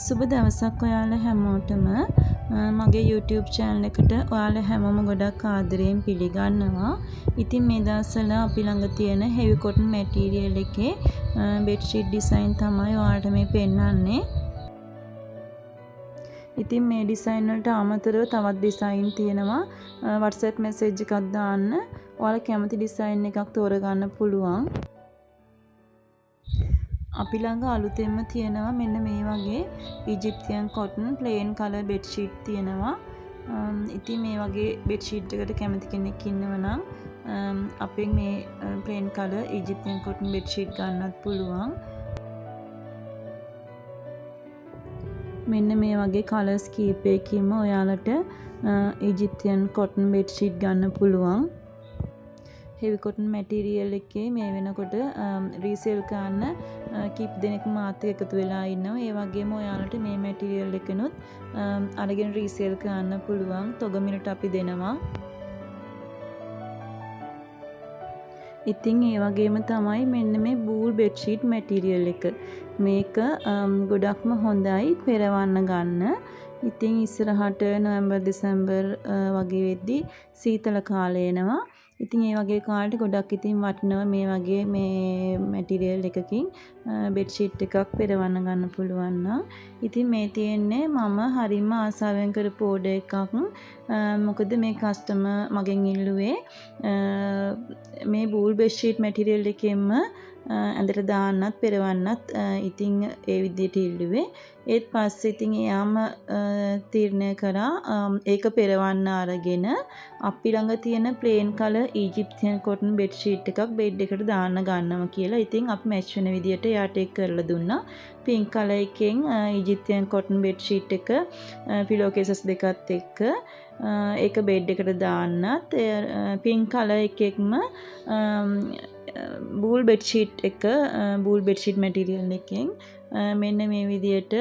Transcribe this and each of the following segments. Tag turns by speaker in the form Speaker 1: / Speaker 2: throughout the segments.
Speaker 1: සුබ දවසක් ඔයාලා හැමෝටම. මගේ YouTube channel එකට ඔයාලා හැමෝම ගොඩක් ආදරයෙන් පිළිගන්නවා. ඉතින් මේ දවස්වල අපි ළඟ තියෙන heavy cotton material එකේ bedsheet design තමයි ඔයාලට මේ පෙන්නන්නේ. ඉතින් මේ design වලට අමතරව තවත් design තියෙනවා. WhatsApp message එකක් දාන්න ඔයාලා කැමති design එකක් තෝරගන්න පුළුවන්. අපි ළඟ අලුතෙන්ම තියෙනවා මෙන්න මේ වගේ Egyptian cotton plain color bedsheet තියෙනවා. ඉතින් මේ වගේ bedsheet එකකට කැමති කෙනෙක් ඉන්නවා නම් අපෙන් මේ plain color Egyptian cotton bedsheet ගන්නත් පුළුවන්. මෙන්න මේ වගේ colors කීපයකින්ම ඔයාලට Egyptian cotton bedsheet ගන්න පුළුවන්. heavy cotton material එකේ මේ වෙනකොට resale කරන්න කීප දෙනෙක් මාත් එකතු වෙලා ඉන්නවා. ඒ වගේම ඔයාලට මේ material එකනොත් අරගෙන resale කරන්න පුළුවන්. තොග මිලට අපි දෙනවා. ඉතින් ඒ වගේම තමයි මෙන්න මේ wool bedsheet material එක. මේක ගොඩක්ම හොඳයි පෙරවන්න ගන්න. ඉතින් ඉස්සරහට නොවැම්බර් දෙසැම්බර් වගේ වෙද්දී සීතල කාලය එනවා. ඉතින් ඒ වගේ කාලෙට ගොඩක් ඉතින් වටිනවා මේ වගේ මේ මැටීරියල් එකකින් බෙඩ්ෂීට් එකක් පෙරවන්න ගන්න පුළුවන් නම්. ඉතින් මේ තියෙන්නේ මම හරිම ආසාවෙන් කරපු ඕඩර් එකක්. මොකද මේ කස්ටමර් මගෙන් ඉල්ලුවේ මේ wool bedsheet material එකෙන්ම ඇඳට දාන්නත් පෙරවන්නත් ඉතින් ඒ විදිහට ඉල්ලුවේ. ඒත් පස්සේ ඉතින් එයාම තීරණය කරා ඒක පෙරවන්න අරගෙන අපි ළඟ තියෙන plain color Egyptian cotton bedsheet එකක් බෙඩ් එකට දාන්න ගන්නවා කියලා. ඉතින් අපි match වෙන විදිහට එයාට ඒක කරලා දුන්නා. pink color එකෙන් Egyptian cotton bedsheet එක pillow cases දෙකත් එක්ක ඒක බෙඩ් එකට දාන්නත් pink color එකෙක්ම wool bedsheet එක wool bedsheet material එකෙන් මෙන්න මේ විදිහට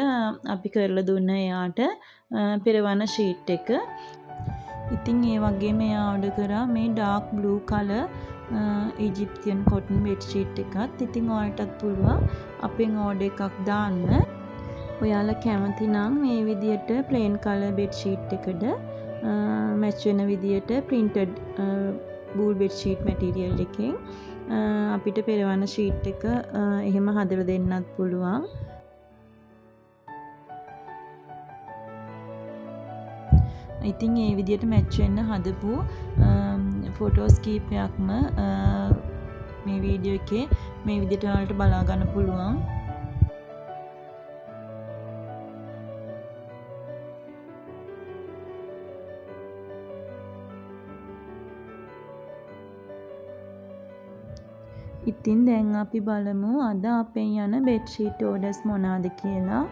Speaker 1: අපි කරලා දුන්නා එයාට පෙරවන sheet එක. ඉතින් ඒ වගේම එයා order කරා මේ dark blue color Egyptian cotton bedsheet එකත්. ඉතින් ඔයාලටත් පුළුවන් අපෙන් order එකක් දාන්න. ඔයාලා කැමති නම් මේ විදිහට plain color bedsheet එකට match වෙන විදිහට printed wool bedsheet material එකෙන් අපිට පෙරවන sheet එක එහෙම හදලා දෙන්නත් පුළුවන්. ඉතින් ඒ විදිහට match වෙන්න හදපු photos කීපයක්ම මේ වීඩියෝ එකේ මේ විදිහට ඔයාලට බලා ගන්න පුළුවන්. ඉතින් දැන් අපි බලමු අද අපෙන් යන bedsheet orders මොනවාද කියලා.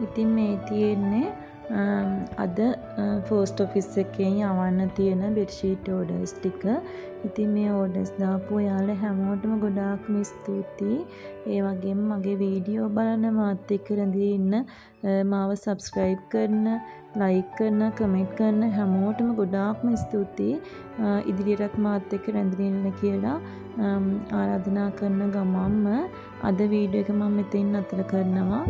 Speaker 1: ඉතින් මේ තියෙන්නේ අද post office එකෙන් යවන්න තියෙන bedsheet orders ටික. ඉතින් මේ orders දාපු ඔයාලා හැමෝටම ගොඩාක්ම ස්තුතියි. ඒ වගේම මගේ වීඩියෝ බලන මාත් එක්ක රැඳී ඉන්න මාව subscribe කරන, like කරන, comment කරන හැමෝටම ගොඩාක්ම ස්තුතියි. ඉදිරියටත් මාත් එක්ක රැඳී ඉන්න කියලා ආරාධනා කරන ගමන්ම අද වීඩියෝ එක මම මෙතෙන් නතර කරනවා.